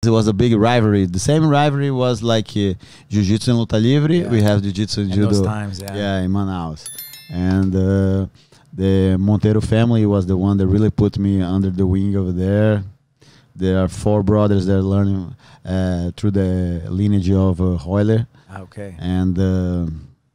It was a big rivalry. The same rivalry was like Jiu-Jitsu and Luta Livre. Yeah. We have Jiu-Jitsu and Judo. Those times, yeah. Yeah, in Manaus. And the Montero family was the one that really put me under the wing over there. There are 4 brothers that are learning through the lineage of Euler. Okay. And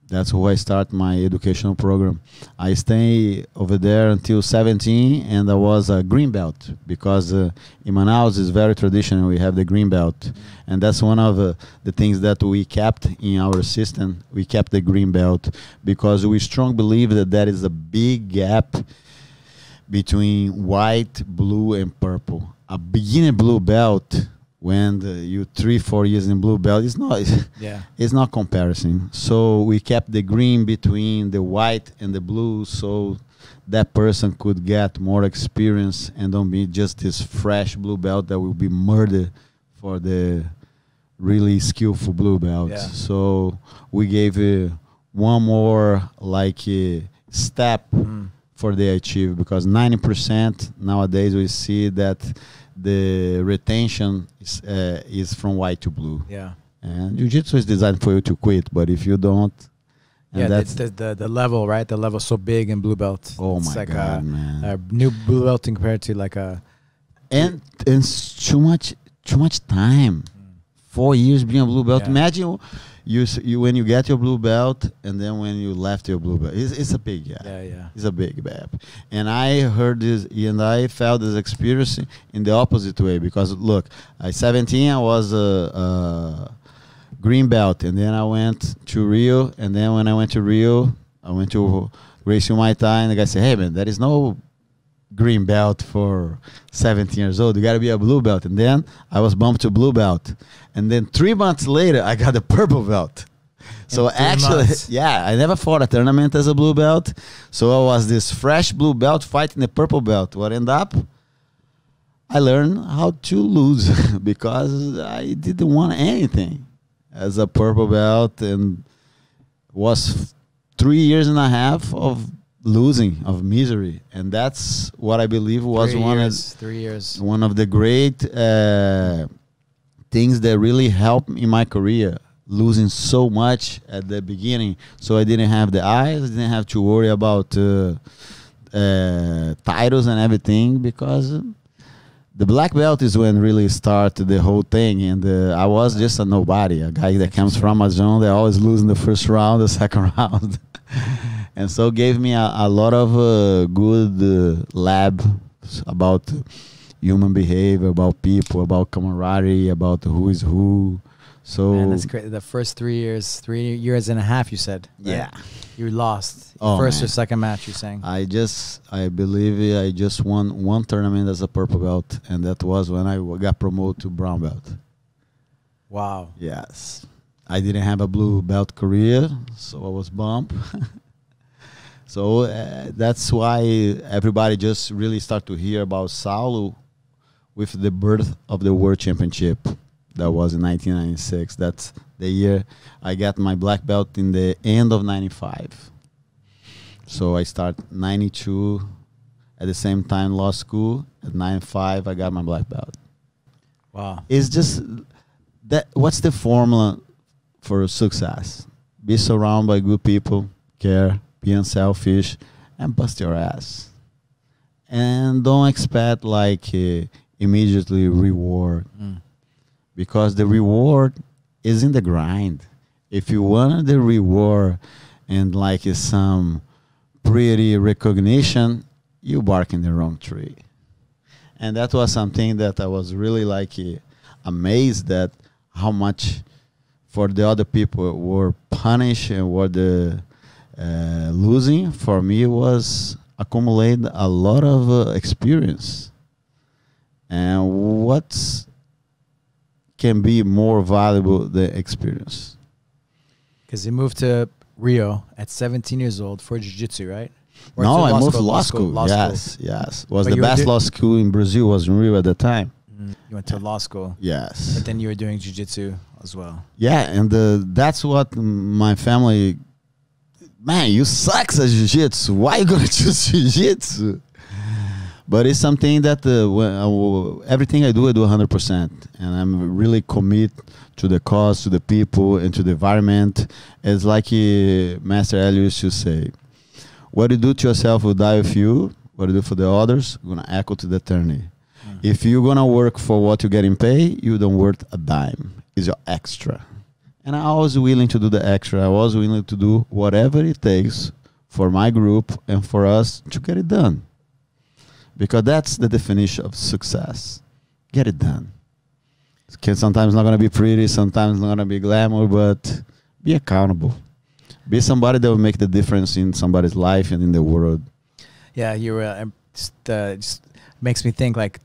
that's who I start my educational program. I stay over there until 17, and I was a green belt because in Manaus is very traditional. We have the green belt, and that's one of the things that we kept in our system. We kept the green belt because we strongly believe that there is a big gap between white, blue, and purple. A beginner blue belt, when you 3-4 years in blue belt, it's not comparison. So we kept the green between the white and the blue, so that person could get more experience and don't be just this fresh blue belt that will be murdered for the really skillful blue belt. Yeah. So we gave one more step for the achieve, because 90% nowadays we see that the retention is from white to blue. Yeah. And Jiu-Jitsu is designed for you to quit, but if you don't, yeah, that's the level, right? The level's so big in blue belt. Oh it's my like God, man! A new blue belt compared to like a and it's too much time. 4 years being a blue belt. Yeah. Imagine you when you get your blue belt and then when you left your blue belt. It's a big gap. Yeah. It's a big gap. And I heard this and I felt this experience in the opposite way, because look, at 17 I was a green belt, and then I went to Rio, and then when I went to Rio, I went to Gracie Muay Thai, and the guy said, "Hey man, there is no green belt for 17 years old. You got to be a blue belt." And then I was bumped to blue belt. And then 3 months later, I got a purple belt. So actually, yeah, I never fought a tournament as a blue belt. So I was this fresh blue belt fighting the purple belt. What ended up? I learned how to lose because I didn't want anything as a purple belt, and was 3 years and a half of losing, of misery. And that's what I believe was 3 years. One of the great things that really helped in my career, losing so much at the beginning. So I didn't have the eyes, I didn't have to worry about titles and everything, because the black belt is when really started the whole thing. And I was just a nobody, a guy that comes from a zone that always losing the first round, the second round. And so gave me a lot of good lab about human behavior, about people, about camaraderie, about who is who. So man, that's great. The first 3 years, 3 years and a half, you said. Right? Yeah. You lost First or second match, you're saying. I believe I just won one tournament as a purple belt, and that was when I got promoted to brown belt. Wow. Yes. I didn't have a blue belt career, so I was bumped. So that's why everybody just really start to hear about Saulo with the birth of the World Championship. That was in 1996. That's the year I got my black belt, in the end of 95. So I start 92, at the same time law school. At 95, I got my black belt. Wow. It's just that. What's the formula for success? Be surrounded by good people, care, be unselfish, and bust your ass. And don't expect immediately reward, because the reward is in the grind. If you want the reward and some pretty recognition, you bark in the wrong tree. And that was something that I was really amazed at, how much for the other people were punished and were the losing. For me was accumulate a lot of experience. And what can be more valuable than experience? Because you moved to Rio at 17 years old for jiu-jitsu, right? Or No, to I moved to law school. school. Yes. Was But the best law school in Brazil, was in Rio at the time. You went to law school. Yes. But then you were doing jiu-jitsu as well. Yeah, and that's what my family... Man, you sucks at jiu-jitsu. Why you gonna choose jiu-jitsu? But it's something that everything I do 100%. And I'm really commit to the cause, to the people, and to the environment. It's like Master Elliot used to say, what you do to yourself will die with you. What you do for the others, going to echo to the eternity. If you're going to work for what you're getting paid, you don't worth a dime. It's your extra. And I was willing to do the extra. I was willing to do whatever it takes for my group and for us to get it done. Because that's the definition of success. Get it done. It's sometimes not going to be pretty, sometimes not going to be glamour, but be accountable. Be somebody that will make the difference in somebody's life and in the world. Yeah, just makes me think, like,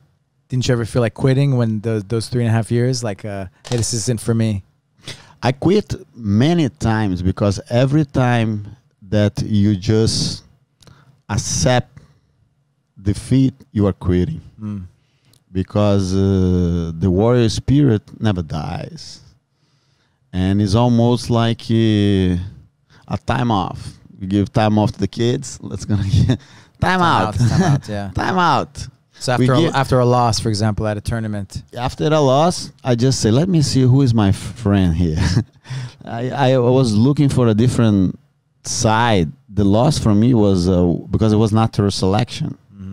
didn't you ever feel like quitting when those 3.5 years? Like, hey, this isn't for me. I quit many times because every time that you just accept defeat, you are quitting. Because the warrior spirit never dies. And it's almost like a time off. We give time off to the kids. Let's gonna get time out. Time out, yeah. Time out. So after a loss, for example, at a tournament. After a loss, I just say, let me see who is my friend here. I was looking for a different side. The loss for me was because it was natural selection.